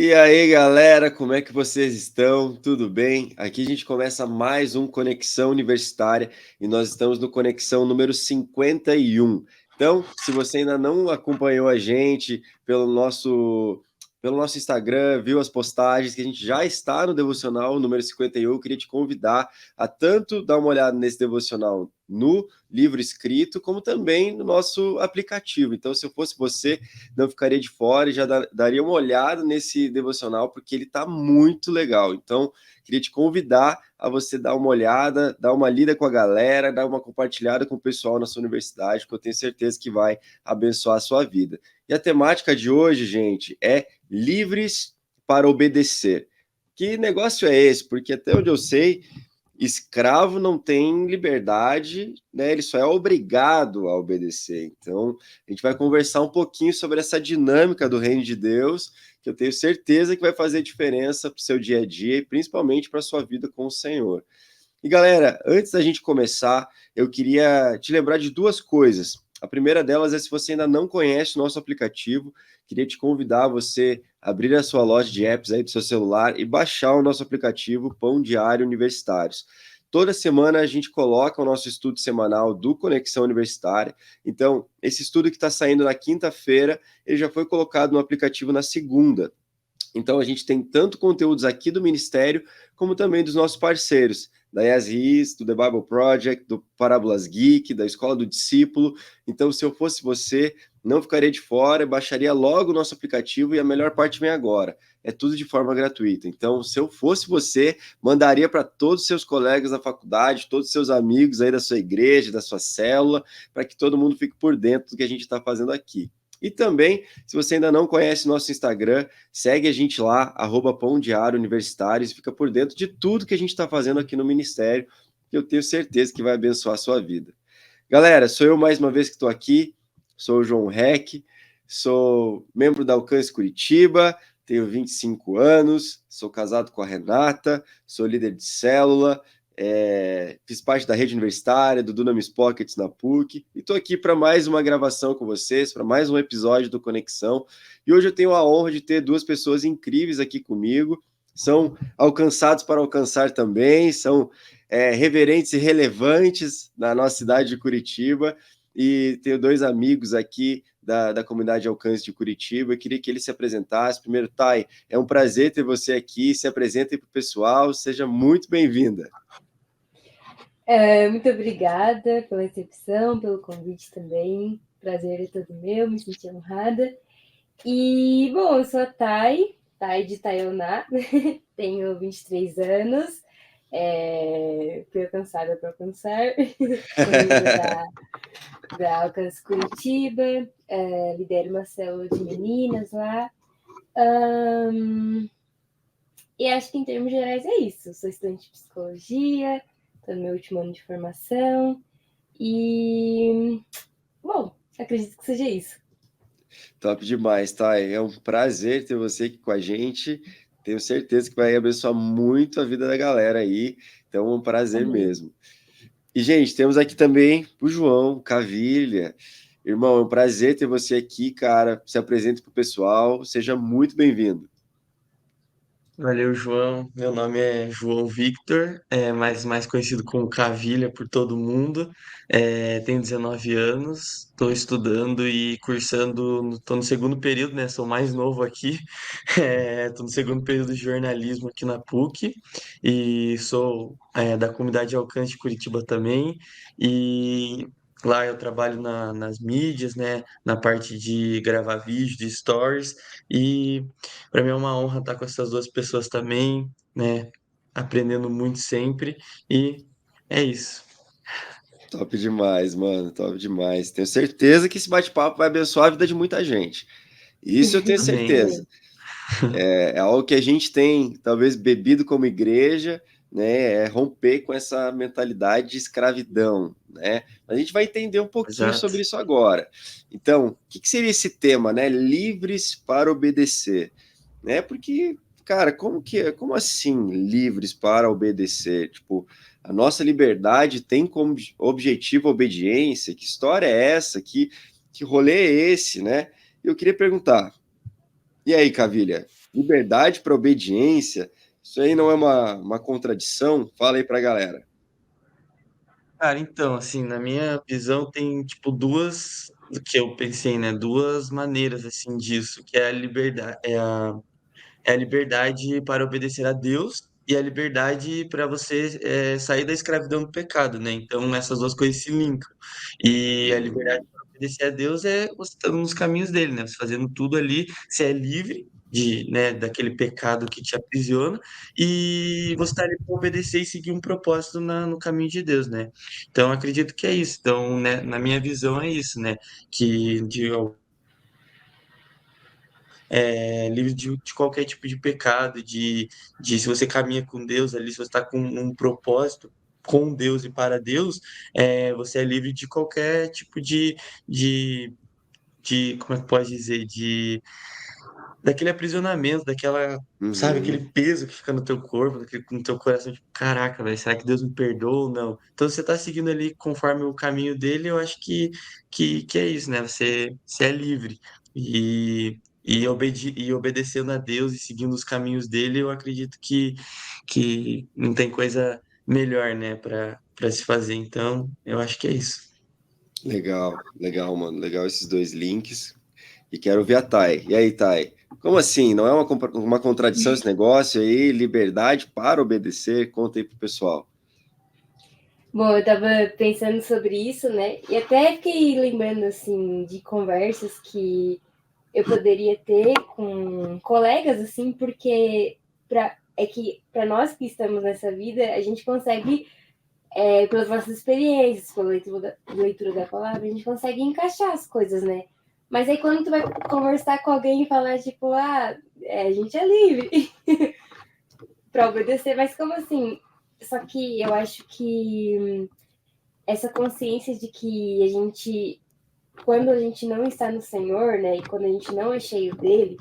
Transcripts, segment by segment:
E aí, galera, como é que vocês estão? Tudo bem? Aqui a gente começa mais um Conexão Universitária e nós estamos no Conexão número 51. Então, se você ainda não acompanhou a gente pelo nosso Instagram, viu as postagens, que a gente já está no devocional número 51, eu queria te convidar a tanto dar uma olhada nesse devocional no livro escrito, como também no nosso aplicativo. Então, se eu fosse você, não ficaria de fora e já daria uma olhada nesse devocional, porque ele está muito legal. Então, queria te convidar a você dar uma olhada, dar uma lida com a galera, dar uma compartilhada com o pessoal na sua universidade, que eu tenho certeza que vai abençoar a sua vida. E a temática de hoje, gente, é livres para obedecer. Que negócio é esse? Porque até onde eu sei, escravo não tem liberdade, né? Ele só é obrigado a obedecer. Então, a gente vai conversar um pouquinho sobre essa dinâmica do reino de Deus, que eu tenho certeza que vai fazer diferença para o seu dia a dia e principalmente para a sua vida com o Senhor. E galera, antes da gente começar, eu queria te lembrar de duas coisas. A primeira delas é, se você ainda não conhece o nosso aplicativo, queria te convidar a você abrir a sua loja de apps aí do seu celular e baixar o nosso aplicativo Pão Diário Universitários. Toda semana a gente coloca o nosso estudo semanal do Conexão Universitária. Então, esse estudo que está saindo na quinta-feira, ele já foi colocado no aplicativo na segunda. Então, a gente tem tanto conteúdos aqui do Ministério, como também dos nossos parceiros, da Yas do The Bible Project, do Parábolas Geek, da Escola do Discípulo. Então, se eu fosse você, não ficaria de fora, baixaria logo o nosso aplicativo e a melhor parte vem agora. É tudo de forma gratuita. Então, se eu fosse você, mandaria para todos os seus colegas da faculdade, todos os seus amigos aí da sua igreja, da sua célula, para que todo mundo fique por dentro do que a gente está fazendo aqui. E também, se você ainda não conhece nosso Instagram, segue a gente lá, @Pão Diário Universitários, e fica por dentro de tudo que a gente está fazendo aqui no Ministério, que eu tenho certeza que vai abençoar a sua vida. Galera, sou eu mais uma vez que estou aqui, sou o João Heck, sou membro da Alcance Curitiba, tenho 25 anos, sou casado com a Renata, sou líder de célula, fiz parte da rede universitária, do Dunamis Pockets na PUC, e estou aqui para mais uma gravação com vocês, para mais um episódio do Conexão. E hoje eu tenho a honra de ter duas pessoas incríveis aqui comigo, são alcançados para alcançar também, são reverentes e relevantes na nossa cidade de Curitiba, e tenho dois amigos aqui da comunidade Alcance de Curitiba. Eu queria que ele se apresentasse. Primeiro, Thay, é um prazer ter você aqui. Se apresente para o pessoal, seja muito bem-vinda. Muito obrigada pela recepção, pelo convite também. Prazer é todo meu, me senti honrada. E, bom, eu sou a Thay de Taioná, tenho 23 anos, fui alcançada para alcançar, sou membro da Alcance Curitiba, lidero uma célula de meninas lá. E acho que em termos gerais é isso. Sou estudante de psicologia, estou no meu último ano de formação e, bom, acredito que seja isso. Top demais, Thay. É um prazer ter você aqui com a gente. Tenho certeza que vai abençoar muito a vida da galera aí. Então, é um prazer Amém. mesmo. E, gente, temos aqui também o João Cavilha. Irmão, é um prazer ter você aqui, cara. Se apresente para o pessoal. Seja muito bem-vindo. Valeu, João. Meu nome é João Victor, mais conhecido como Cavilha por todo mundo. Tenho 19 anos, estou estudando e cursando, estou no segundo período, né? Sou mais novo aqui. Estou no segundo período de jornalismo aqui na PUC e sou da comunidade Alcance de Curitiba também. E lá eu trabalho nas mídias, né? Na parte de gravar vídeo, de stories. E para mim é uma honra estar com essas duas pessoas também, né? Aprendendo muito sempre. E é isso. Top demais, mano. Top demais. Tenho certeza que esse bate-papo vai abençoar a vida de muita gente. Isso eu tenho Amém. certeza. É algo que a gente tem, talvez, bebido como igreja, né? É romper com essa mentalidade de escravidão, né? A gente vai entender um pouquinho Exato. sobre isso agora. Então, o que seria esse tema, né? Livres para obedecer, né? Porque, cara, como assim livres para obedecer? Tipo, a nossa liberdade tem como objetivo a obediência? Que história é essa? Que rolê é esse, né? Eu queria perguntar, e aí, Cavilha? liberdade para obediência, isso aí não é uma contradição? Fala aí para a galera. Cara, então, assim, na minha visão tem, tipo, duas, que eu pensei, né, duas maneiras, assim, disso, que é a liberdade, é a liberdade para obedecer a Deus e a liberdade para você sair da escravidão do pecado, né? Então, essas duas coisas se linkam. E a liberdade Hum, para obedecer a Deus é você estando nos caminhos dele, né? Você fazendo tudo ali, você é livre né, daquele pecado que te aprisiona e você está ali para obedecer e seguir um propósito no caminho de Deus, né? Então, eu acredito que é isso. Então, né, na minha visão é isso, né? Que livre de qualquer tipo de pecado, de se você caminha com Deus ali, se você está com um propósito com Deus e para Deus, você é livre de qualquer tipo de, como é que pode dizer, daquele aprisionamento, sabe, aquele uhum. peso que fica no teu corpo, no teu coração, tipo, caraca, velho, será que Deus me perdoa ou não? Então, você tá seguindo ali conforme o caminho dele, eu acho que é isso, né? Você é livre. E obedecendo a Deus e seguindo os caminhos dele, eu acredito que não tem coisa melhor, né, para se fazer. Então, eu acho que é isso. Legal, legal, mano. Legal esses dois links. E quero ver a Thay. E aí, Thay? Como assim? Não é uma contradição esse negócio aí? Liberdade para obedecer? Conta aí pro pessoal. Bom, eu tava pensando sobre isso, né? E até fiquei lembrando, assim, de conversas que eu poderia ter com colegas, assim, porque é que para nós que estamos nessa vida, a gente consegue, pelas nossas experiências, pela leitura da palavra, a gente consegue encaixar as coisas, né? Mas aí quando tu vai conversar com alguém e falar, tipo, a gente é livre para obedecer, mas como assim? Só que eu acho que essa consciência de que a gente, quando a gente não está no Senhor, né, e quando a gente não é cheio dele,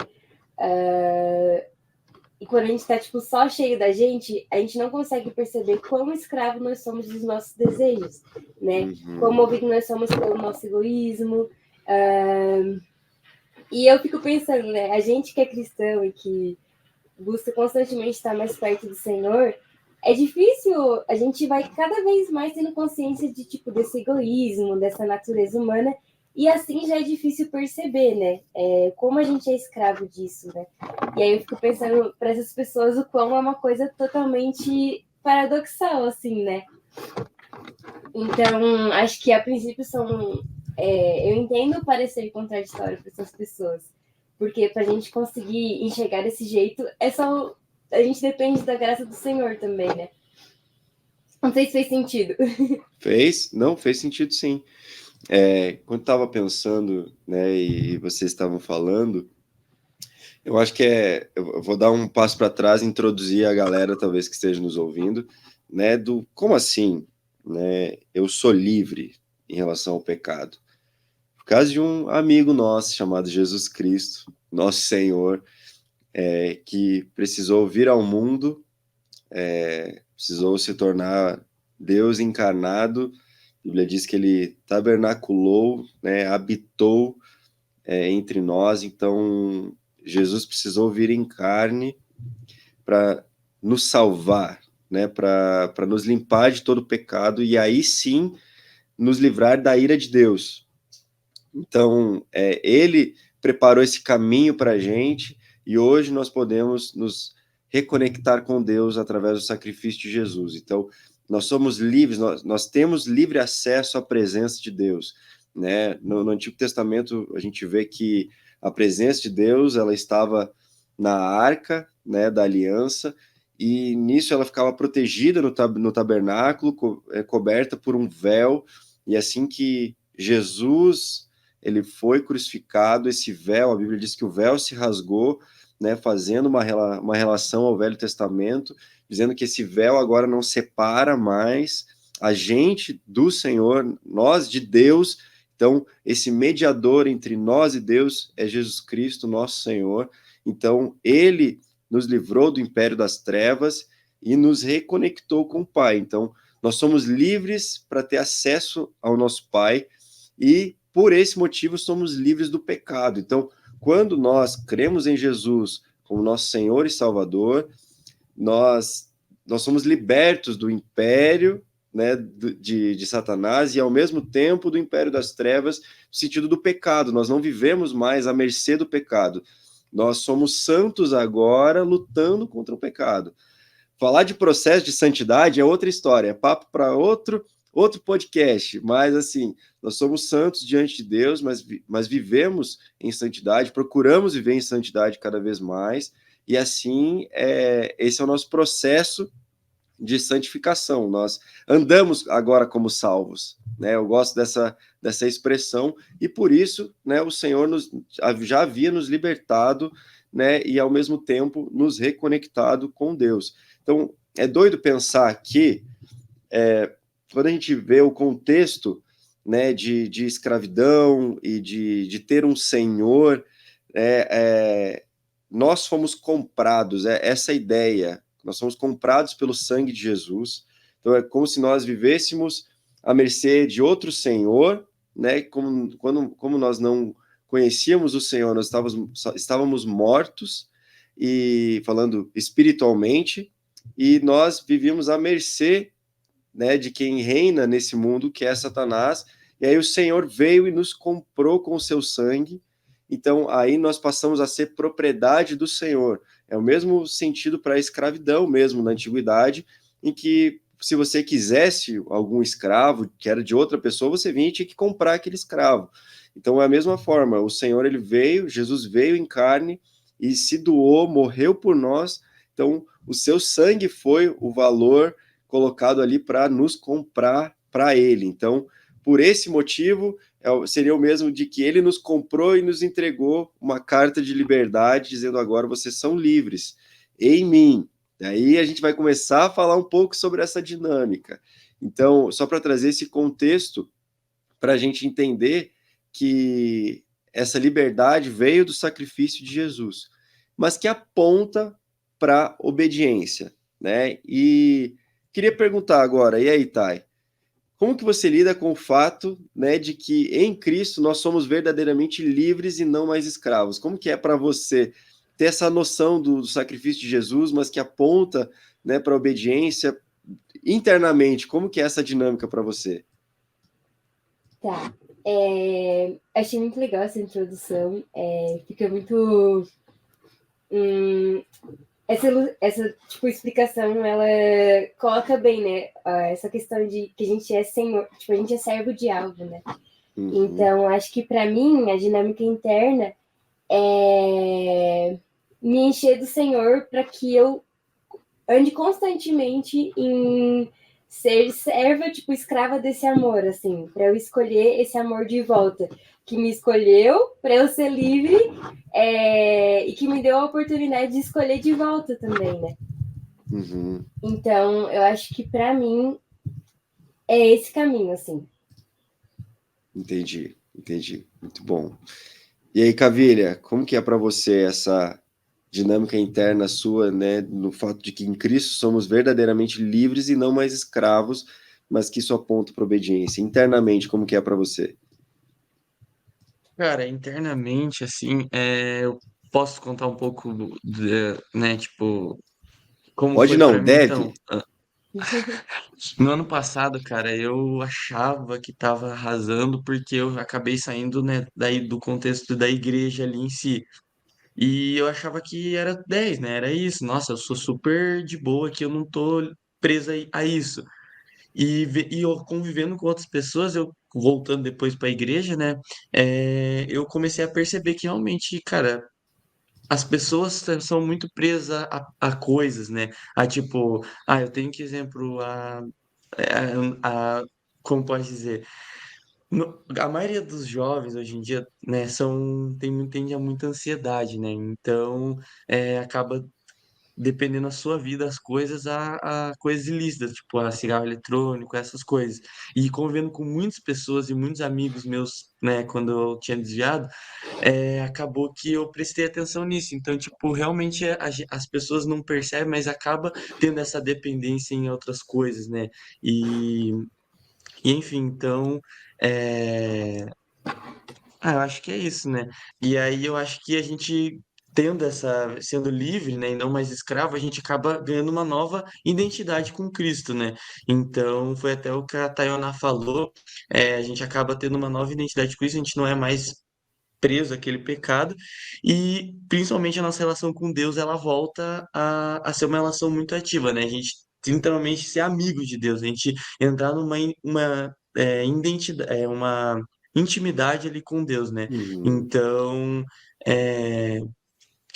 e quando a gente está tipo, só cheio da gente, a gente não consegue perceber quão escravo nós somos dos nossos desejos, né? Quão Uhum. movido nós somos pelo nosso egoísmo. E eu fico pensando, né? A gente que é cristão e que busca constantemente estar mais perto do Senhor, é difícil, a gente vai cada vez mais tendo consciência de tipo desse egoísmo, dessa natureza humana, e assim já é difícil perceber, né? Como a gente é escravo disso, né? E aí eu fico pensando para essas pessoas o quão é uma coisa totalmente paradoxal, assim, né? Então, acho que a princípio são. Eu entendo o parecer contraditório para essas pessoas, porque para a gente conseguir enxergar desse jeito, é só. A gente depende da graça do Senhor também, né? Não sei se fez sentido. Fez? Não, fez sentido sim. Quando estava pensando, né, e vocês estavam falando, eu acho que eu vou dar um passo para trás e introduzir a galera, talvez que esteja nos ouvindo, né, do como assim, né, eu sou livre em relação ao pecado. Por causa de um amigo nosso chamado Jesus Cristo, nosso Senhor, que precisou vir ao mundo, precisou se tornar Deus encarnado. A Bíblia diz que ele tabernaculou, né, habitou entre nós. Então, Jesus precisou vir em carne para nos salvar, né, para nos limpar de todo pecado e aí sim nos livrar da ira de Deus. Então, ele preparou esse caminho para a gente e hoje nós podemos nos reconectar com Deus através do sacrifício de Jesus. Então, nós somos livres, nós temos livre acesso à presença de Deus. Né? No Antigo Testamento, a gente vê que a presença de Deus ela estava na arca, né, da aliança, e nisso ela ficava protegida no tabernáculo, coberta por um véu, e assim que Jesus ele foi crucificado, esse véu, a Bíblia diz que o véu se rasgou, né, fazendo uma relação ao Velho Testamento, dizendo que esse véu agora não separa mais a gente do Senhor, nós de Deus. Então, esse mediador entre nós e Deus é Jesus Cristo, nosso Senhor. Então, ele nos livrou do império das trevas e nos reconectou com o Pai. Então, nós somos livres para ter acesso ao nosso Pai e por esse motivo somos livres do pecado. Então, quando nós cremos em Jesus como nosso Senhor e Salvador, nós somos libertos do império, né, de Satanás e, ao mesmo tempo, do império das trevas, no sentido do pecado. Nós não vivemos mais à mercê do pecado. Nós somos santos agora, lutando contra o pecado. Falar de processo de santidade é outra história, é papo para outro podcast, mas assim, nós somos santos diante de Deus, mas vivemos em santidade, procuramos viver em santidade cada vez mais, e assim, esse é o nosso processo de santificação. Nós andamos agora como salvos, né? Eu gosto dessa expressão, e por isso, né, o Senhor já havia nos libertado, né, e ao mesmo tempo nos reconectado com Deus. Então, é doido pensar que, quando a gente vê o contexto, né, de escravidão e de ter um senhor, nós fomos comprados, essa ideia, nós somos comprados pelo sangue de Jesus. Então é como se nós vivêssemos à mercê de outro senhor, né? Como nós não conhecíamos o Senhor, nós estávamos mortos, e falando espiritualmente, e nós vivíamos à mercê, né, de quem reina nesse mundo, que é Satanás. E aí o Senhor veio e nos comprou com o seu sangue. Então aí nós passamos a ser propriedade do Senhor. É o mesmo sentido para a escravidão mesmo na antiguidade, em que se você quisesse algum escravo que era de outra pessoa, você vinha e tinha que comprar aquele escravo. Então é a mesma forma, o Senhor, ele veio, Jesus veio em carne e se doou, morreu por nós. Então o seu sangue foi o valor colocado ali para nos comprar para ele. Então, por esse motivo, seria o mesmo de que ele nos comprou e nos entregou uma carta de liberdade, dizendo: agora vocês são livres em mim. Daí a gente vai começar a falar um pouco sobre essa dinâmica. Então, só para trazer esse contexto, para a gente entender que essa liberdade veio do sacrifício de Jesus, mas que aponta para obediência, né? E queria perguntar agora, e aí, Thay, como que você lida com o fato, né, de que em Cristo nós somos verdadeiramente livres e não mais escravos? Como que é para você ter essa noção do sacrifício de Jesus, mas que aponta, né, para a obediência internamente? Como que é essa dinâmica para você? Tá. Achei muito legal essa introdução. Fica muito. Essa tipo, explicação, ela coloca bem, né? Essa questão de que a gente é senhor, tipo, a gente é servo de algo, né? Uhum. Então, acho que para mim, a dinâmica interna é me encher do Senhor para que eu ande constantemente em ser serva, tipo, escrava desse amor, assim, para eu escolher esse amor de volta, que me escolheu para eu ser livre, e que me deu a oportunidade de escolher de volta também, né? Uhum. Então, eu acho que para mim é esse caminho, assim. Entendi. Muito bom. E aí, Cavilha, como que é para você essa dinâmica interna sua, né, no fato de que em Cristo somos verdadeiramente livres e não mais escravos, mas que isso aponta para obediência? Internamente, como que é para você? Cara, internamente, assim, eu posso contar um pouco, né, tipo, como Pode foi não, pra mim, então. deve. No ano passado, cara, eu achava que tava arrasando porque eu acabei saindo, né, daí do contexto da igreja ali em si. E eu achava que era 10, né? Era isso. Nossa, eu sou super de boa que eu não tô presa a isso. E eu convivendo com outras pessoas, eu voltando depois para a igreja, né? Eu comecei a perceber que realmente, cara, as pessoas são muito presas a coisas, né? A tipo, eu tenho que exemplo como pode dizer? A maioria dos jovens hoje em dia, né, tende a muita ansiedade, né? Então, acaba dependendo da sua vida, as coisas a coisas ilícitas, tipo a cigarro eletrônico, essas coisas. E convivendo com muitas pessoas e muitos amigos meus, né, quando eu tinha desviado, acabou que eu prestei atenção nisso. Então, tipo, realmente as pessoas não percebem, mas acaba tendo essa dependência em outras coisas, né? E, e enfim, então. é, eu acho que é isso, né? E aí eu acho que a gente sendo livre, né, e não mais escravo, a gente acaba ganhando uma nova identidade com Cristo, né? Então, foi até o que a Tayana falou, a gente acaba tendo uma nova identidade com Cristo, a gente não é mais preso àquele pecado, e principalmente a nossa relação com Deus, ela volta a ser uma relação muito ativa, né? A gente literalmente ser amigo de Deus, a gente entrar uma intimidade ali com Deus, né? Uhum. Então, é,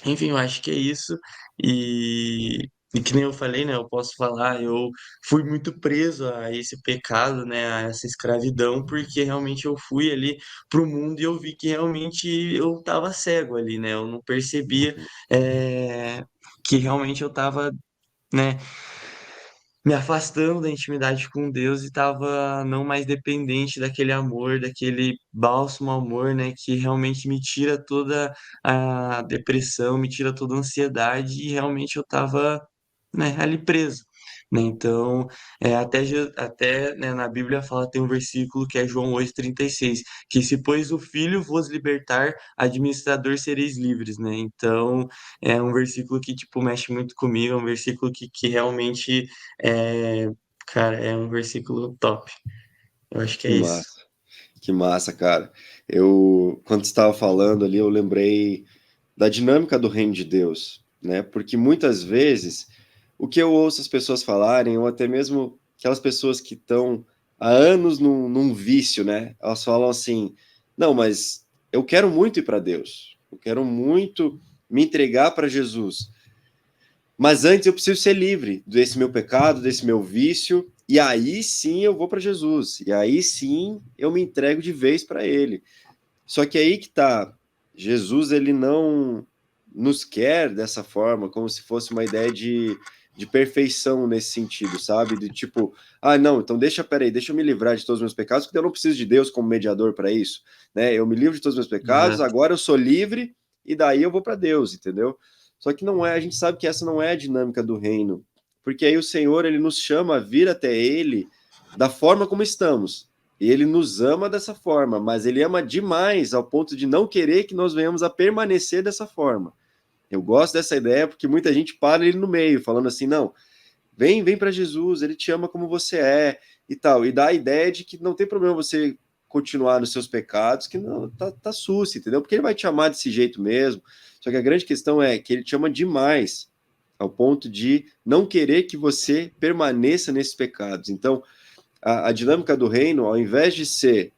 enfim, eu acho que é isso. E que nem eu falei, né? Eu posso falar, eu fui muito preso a esse pecado, né? A essa escravidão, porque realmente eu fui ali pro mundo e eu vi que realmente eu tava cego ali, né? Eu não percebia, é, que realmente eu tava, né, me afastando da intimidade com Deus e estava não mais dependente daquele amor, daquele bálsamo amor, né, que realmente me tira toda a depressão, me tira toda a ansiedade e realmente eu estava, né, ali preso. Né? Então, até né, na Bíblia fala, tem um versículo que é João 8,36, que se pois o Filho vos libertar, administrador sereis livres, né? Então, é um versículo que, tipo, mexe muito comigo, é um versículo que realmente é, cara, é um versículo top. Eu acho que é Que isso. massa, que massa, cara. Eu, quando você estava falando ali, eu lembrei da dinâmica do reino de Deus, né? Porque muitas vezes o que eu ouço as pessoas falarem, ou até mesmo aquelas pessoas que estão há anos num vício, né? Elas falam assim: não, mas eu quero muito ir para Deus, eu quero muito me entregar para Jesus, mas antes eu preciso ser livre desse meu pecado, desse meu vício, e aí sim eu vou para Jesus, e aí sim eu me entrego de vez para Ele. Só que aí que tá, Jesus ele não nos quer dessa forma, como se fosse uma ideia de perfeição nesse sentido, sabe? De tipo, ah, não, então peraí, deixa eu me livrar de todos os meus pecados, porque eu não preciso de Deus como mediador para isso, né? Eu me livro de todos os meus pecados, Exato. agora eu sou livre e daí eu vou para Deus, entendeu? Só que não é, a gente sabe que essa não é a dinâmica do reino, porque aí o Senhor ele nos chama a vir até Ele da forma como estamos. E ele nos ama dessa forma, mas ele ama demais ao ponto de não querer que nós venhamos a permanecer dessa forma. Eu gosto dessa ideia porque muita gente para ele no meio, falando assim: não, vem para Jesus, ele te ama como você é e tal. E dá a ideia de que não tem problema você continuar nos seus pecados, que não tá sucio, entendeu? Porque ele vai te amar desse jeito mesmo. Só que a grande questão é que ele te ama demais ao ponto de não querer que você permaneça nesses pecados. Então, a dinâmica do reino, ao invés de ser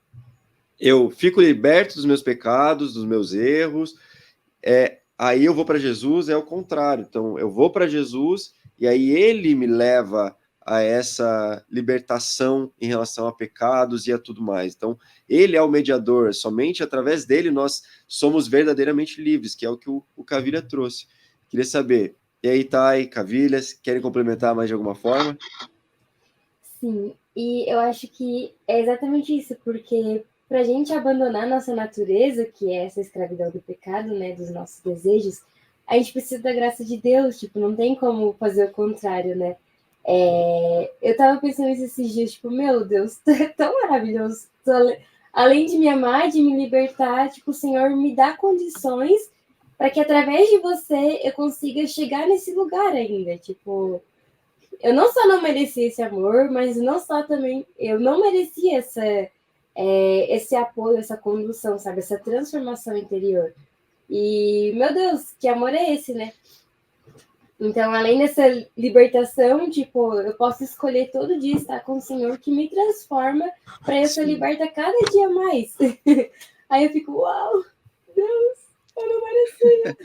eu fico liberto dos meus pecados, dos meus erros, aí eu vou para Jesus, é o contrário. Então, eu vou para Jesus e aí ele me leva a essa libertação em relação a pecados e a tudo mais. Então, ele é o mediador, somente através dele nós somos verdadeiramente livres, que é o que o Cavilha trouxe. Queria saber, e aí, Thay, Cavilhas, querem complementar mais de alguma forma? Sim, e eu acho que é exatamente isso, porque para a gente abandonar nossa natureza, que é essa escravidão do pecado, né, dos nossos desejos, a gente precisa da graça de Deus, tipo, não tem como fazer o contrário, né? Eu tava pensando nisso esses dias, tipo, meu Deus, tu é tão maravilhoso. Além de me amar, de me libertar, tipo, o Senhor me dá condições para que através de você eu consiga chegar nesse lugar ainda, tipo, eu não só não merecia esse amor, mas não só também, eu não merecia esse apoio, essa condução, sabe? Essa transformação interior. E, meu Deus, que amor é esse, né? Então, além dessa libertação, tipo, eu posso escolher todo dia estar com o Senhor que me transforma para eu ser Sim. liberta cada dia mais. Aí eu fico, uau, Deus, eu não merecia.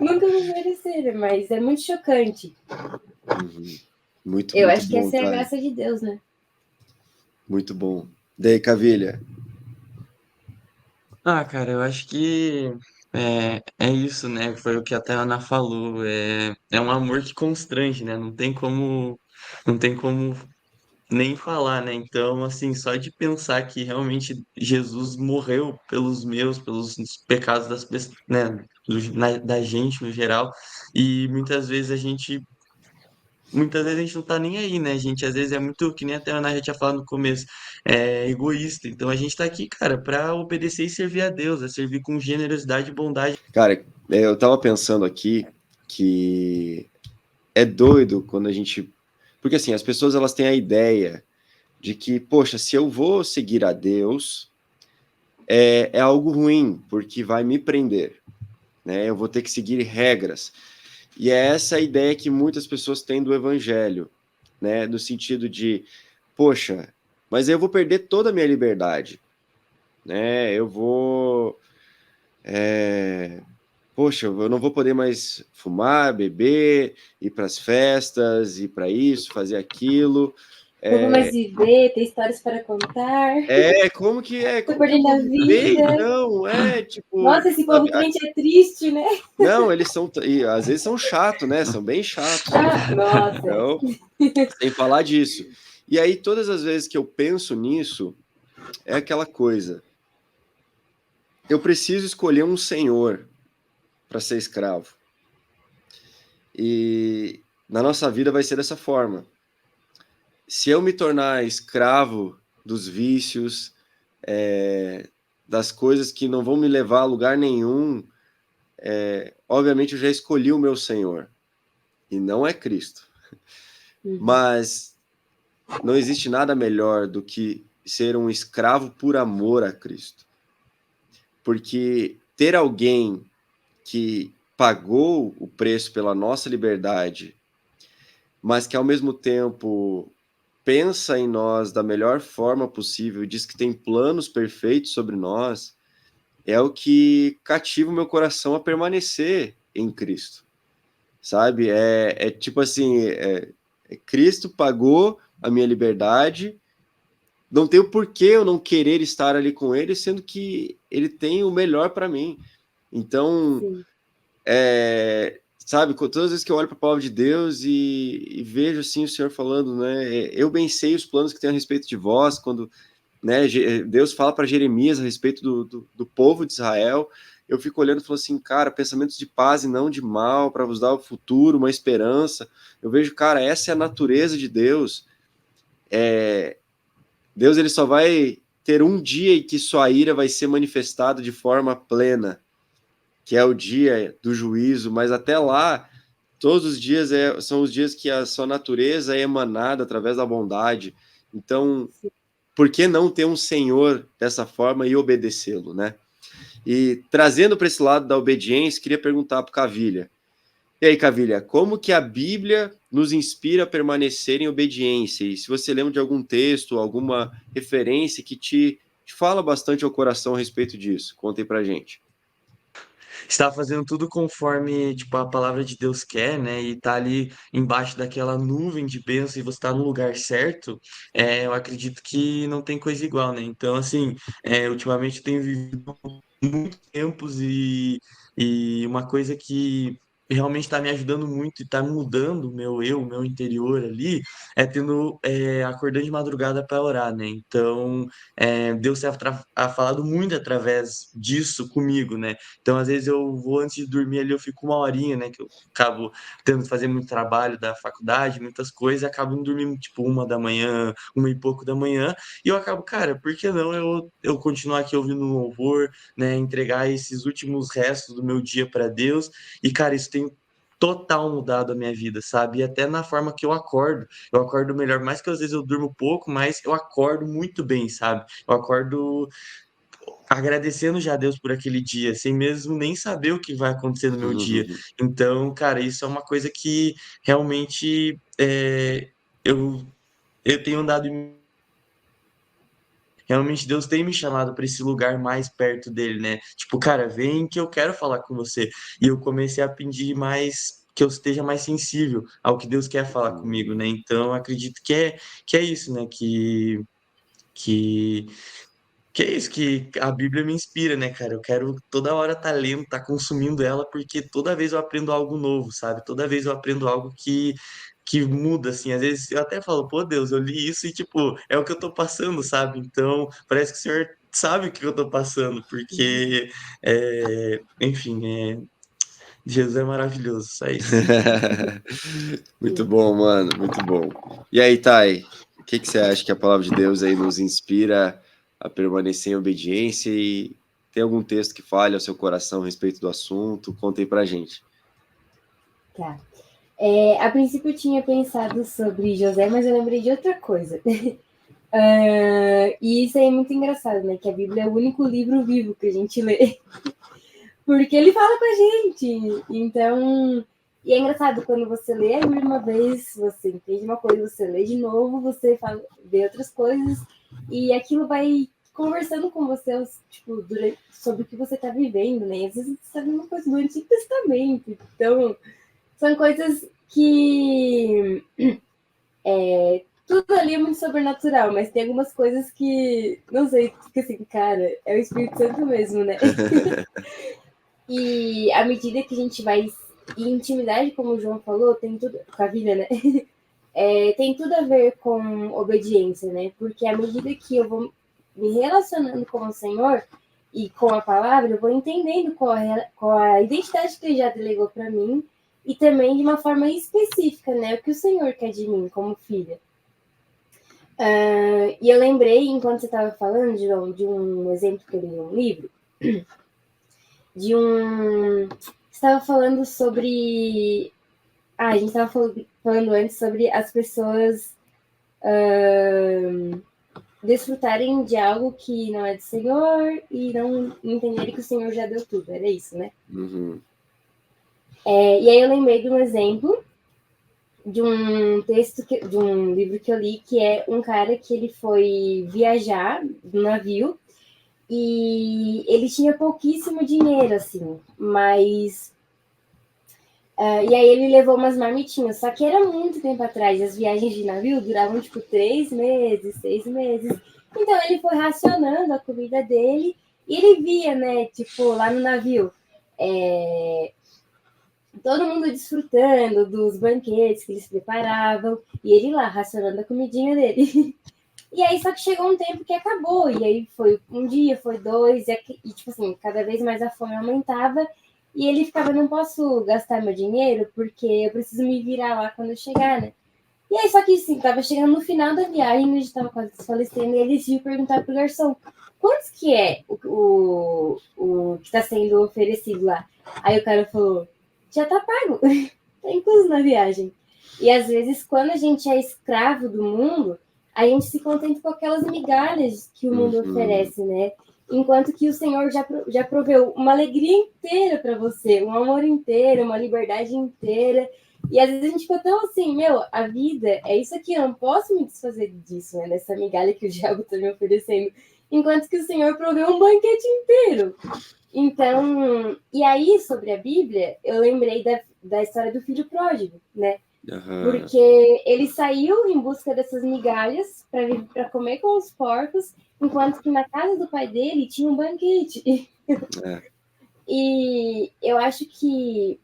Nunca vou merecer, mas é muito chocante. Uhum. Muito, Eu muito acho que bom, essa é a Thay. graça de Deus, né? Muito bom. Daí, Cavilha. Ah, cara, eu acho que é isso, né? Foi o que até a Ana falou. É um amor que constrange, né? Não tem como nem falar, né? Então, assim, só de pensar que realmente Jesus morreu pelos meus, pelos pecados né, da gente no geral, e muitas vezes a gente muitas vezes a gente não tá nem aí, né? A gente às vezes é muito, que nem até a Ana já tinha falado no começo, é egoísta. Então a gente tá aqui, cara, pra obedecer e servir a Deus, a servir com generosidade e bondade. Cara, eu tava pensando aqui que é doido quando a gente... Porque assim, as pessoas elas têm a ideia de que, poxa, se eu vou seguir a Deus, é algo ruim, porque vai me prender, né? Eu vou ter que seguir regras. E é essa a ideia que muitas pessoas têm do evangelho, né? No sentido de, poxa, mas eu vou perder toda a minha liberdade, né? Eu vou... poxa, eu não vou poder mais fumar, beber, ir para as festas, ir para isso, fazer aquilo. Não vou mais viver, ter histórias para contar. Como que é? Tô Como que eu perdendo vou a viver, vida. então? Tipo, Nossa, esse povo sabe? crente é triste, né? Não, eles são, e às vezes são chatos, né? São bem chatos. Ah, nossa. Então, sem falar disso. E aí, todas as vezes que eu penso nisso, é aquela coisa. Eu preciso escolher um senhor para ser escravo. E na nossa vida vai ser dessa forma. Se eu me tornar escravo dos vícios, das coisas que não vão me levar a lugar nenhum, obviamente eu já escolhi o meu Senhor, e não é Cristo. Mas não existe nada melhor do que ser um escravo por amor a Cristo. Porque ter alguém que pagou o preço pela nossa liberdade, mas que ao mesmo tempo pensa em nós da melhor forma possível, diz que tem planos perfeitos sobre nós, é o que cativa o meu coração a permanecer em Cristo, sabe? Tipo assim, Cristo pagou a minha liberdade, não tem o porquê eu não querer estar ali com ele, sendo que ele tem o melhor para mim. Então, Sim. sabe, todas as vezes que eu olho para a palavra de Deus e vejo assim o Senhor falando, né? Eu bem sei os planos que tenho a respeito de vós, quando, né, Deus fala para Jeremias a respeito do povo de Israel, eu fico olhando e falo assim, cara, pensamentos de paz e não de mal, para vos dar o futuro, uma esperança. Eu vejo, cara, essa é a natureza de Deus. Deus ele só vai ter um dia em que sua ira vai ser manifestada de forma plena, que é o dia do juízo, mas até lá, todos os dias são os dias que a sua natureza é emanada através da bondade. Então, por que não ter um Senhor dessa forma e obedecê-lo, né? E trazendo para esse lado da obediência, queria perguntar para o Cavilha. E aí, Cavilha, como que a Bíblia nos inspira a permanecer em obediência? E se você lembra de algum texto, alguma referência que te fala bastante ao coração a respeito disso, conta aí pra gente. Está fazendo tudo conforme, tipo, a palavra de Deus quer, né? E tá ali embaixo daquela nuvem de bênção e você tá no lugar certo, eu acredito que não tem coisa igual, né? Então, assim, ultimamente eu tenho vivido muitos tempos e uma coisa que realmente está me ajudando muito e está mudando o meu interior ali, acordando de madrugada para orar, né? Então, Deus tem falado muito através disso comigo, né? Então, às vezes eu vou antes de dormir ali, eu fico uma horinha, né? Que eu acabo tendo que fazer muito trabalho da faculdade, muitas coisas, e acabo indo dormir tipo 1 da manhã, 1 e pouco da manhã, e eu acabo, cara, por que não eu continuar aqui ouvindo um louvor, né? Entregar esses últimos restos do meu dia para Deus, e cara, isso tem total mudado a minha vida, sabe? E até na forma que eu acordo melhor, mais que às vezes eu durmo pouco, mas eu acordo muito bem, sabe? Eu acordo agradecendo já a Deus por aquele dia, sem mesmo nem saber o que vai acontecer no meu dia. Então, cara, isso é uma coisa que realmente eu, eu tenho andado. Realmente Deus tem me chamado para esse lugar mais perto dele, né? Tipo, cara, vem que eu quero falar com você. E eu comecei a pedir mais. Que eu esteja mais sensível ao que Deus quer falar comigo, né? Então, eu acredito que é isso, né? Que, que é isso que a Bíblia me inspira, né, cara? Eu quero toda hora estar lendo, estar consumindo ela, porque toda vez eu aprendo algo novo, sabe? Toda vez eu aprendo algo que muda, assim. Às vezes eu até falo, pô, Deus, eu li isso e, tipo, é o que eu tô passando, sabe? Então, parece que o Senhor sabe o que eu tô passando, porque, enfim, Jesus é maravilhoso, só isso. Muito bom, mano, muito bom. E aí, Thay, o que você acha que a palavra de Deus aí nos inspira a permanecer em obediência e tem algum texto que fale ao seu coração a respeito do assunto? Conta aí pra gente. Tá. A princípio eu tinha pensado sobre José, mas eu lembrei de outra coisa. E isso aí é muito engraçado, né? Que a Bíblia é o único livro vivo que a gente lê. Porque ele fala com a gente. Então, e é engraçado, quando você lê a Bíblia uma vez, você entende uma coisa, você lê de novo, você fala, vê outras coisas, e aquilo vai conversando com você, tipo, sobre o que você está vivendo, né? E às vezes você sabe uma coisa do Antigo Testamento. Então, são coisas que tudo ali é muito sobrenatural, mas tem algumas coisas que, não sei, fica assim, cara, é o Espírito Santo mesmo, né? E à medida que a gente vai. E intimidade, como o João falou, tem tudo. Com a vida, né? Tem tudo a ver com obediência, né? Porque à medida que eu vou me relacionando com o Senhor e com a palavra, eu vou entendendo qual a identidade que ele já delegou para mim e também de uma forma específica, né? O que o Senhor quer de mim como filha. E eu lembrei, enquanto você estava falando, João, de um exemplo que eu li num livro, de um. Você estava falando sobre. A gente estava falando antes sobre as pessoas desfrutarem de algo que não é do Senhor e não entenderem que o Senhor já deu tudo. Era isso, né? Uhum. E aí eu lembrei de um exemplo de um texto, de um livro que eu li, que é um cara que ele foi viajar no navio e ele tinha pouquíssimo dinheiro, assim, mas e aí ele levou umas marmitinhas, só que era muito tempo atrás, as viagens de navio duravam tipo 3 meses, 6 meses. Então ele foi racionando a comida dele e ele via, né, tipo, lá no navio, todo mundo desfrutando dos banquetes que eles preparavam e ele lá racionando a comidinha dele. E aí só que chegou um tempo que acabou, e aí foi um dia, foi dois, e tipo assim, cada vez mais a fome aumentava, e ele ficava, não posso gastar meu dinheiro, porque eu preciso me virar lá quando eu chegar, né? E aí só que assim, tava chegando no final da viagem, a gente tava quase desfalecendo, e ele decidiu perguntar pro garçom, quantos que é o que tá sendo oferecido lá? Aí o cara falou, já tá pago, tá incluso na viagem. E às vezes, quando a gente é escravo do mundo, a gente se contenta com aquelas migalhas que o mundo oferece, né? Enquanto que o Senhor já proveu uma alegria inteira para você, um amor inteiro, uma liberdade inteira. E às vezes a gente fica tão assim, meu, a vida é isso aqui, eu não posso me desfazer disso, né? Dessa migalha que o diabo está me oferecendo. Enquanto que o Senhor proveu um banquete inteiro. Então, e aí, sobre a Bíblia, eu lembrei da história do filho pródigo, né? Uhum. Porque ele saiu em busca dessas migalhas para comer com os porcos, enquanto que na casa do pai dele tinha um banquete. É. E eu acho que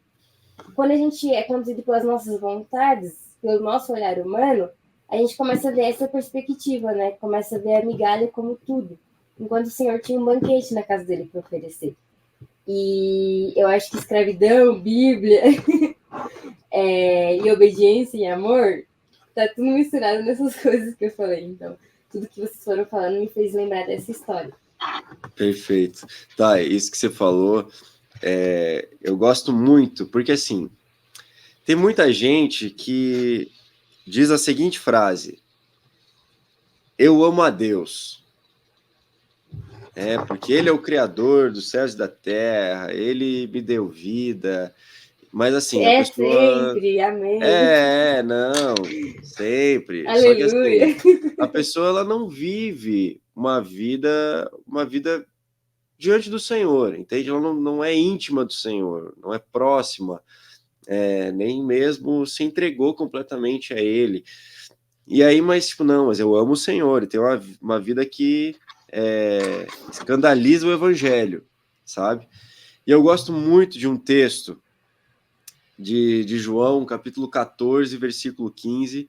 quando a gente é conduzido pelas nossas vontades, pelo nosso olhar humano, a gente começa a ver essa perspectiva, né? Começa a ver a migalha como tudo. Enquanto o Senhor tinha um banquete na casa dele para oferecer. E eu acho que escravidão, Bíblia e obediência e amor, tá tudo misturado nessas coisas que eu falei. Então, tudo que vocês foram falando me fez lembrar dessa história. Perfeito. Tá, isso que você falou, eu gosto muito, porque assim, tem muita gente que diz a seguinte frase: eu amo a Deus. Porque ele é o criador dos céus e da terra, ele me deu vida. Mas assim, a pessoa. Sempre, amém. Não, sempre. Só que Aleluia. assim, a pessoa ela não vive uma vida diante do Senhor, entende? Ela não é íntima do Senhor, não é próxima, nem mesmo se entregou completamente a Ele. E aí, mas tipo, não, mas eu amo o Senhor, e tenho uma vida que escandaliza o Evangelho, sabe? E eu gosto muito de um texto de João, capítulo 14, versículo 15,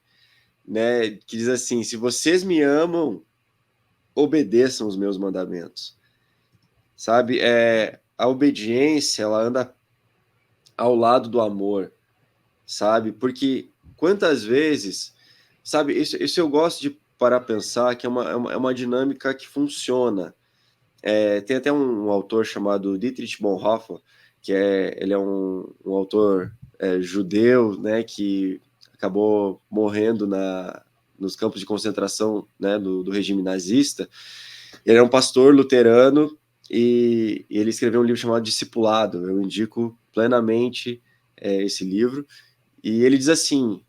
né, que diz assim: se vocês me amam, obedeçam os meus mandamentos. Sabe? A obediência, ela anda ao lado do amor, sabe? Porque quantas vezes, sabe, isso eu gosto de parar a pensar que é uma dinâmica que funciona. Tem até um autor chamado Dietrich Bonhoeffer, ele é um autor judeu, né, que acabou morrendo nos campos de concentração, né, do regime nazista. Ele é um pastor luterano e ele escreveu um livro chamado Discipulado. Eu indico plenamente esse livro. E ele diz assim: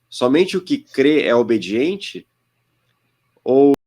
somente o que crê é obediente, ou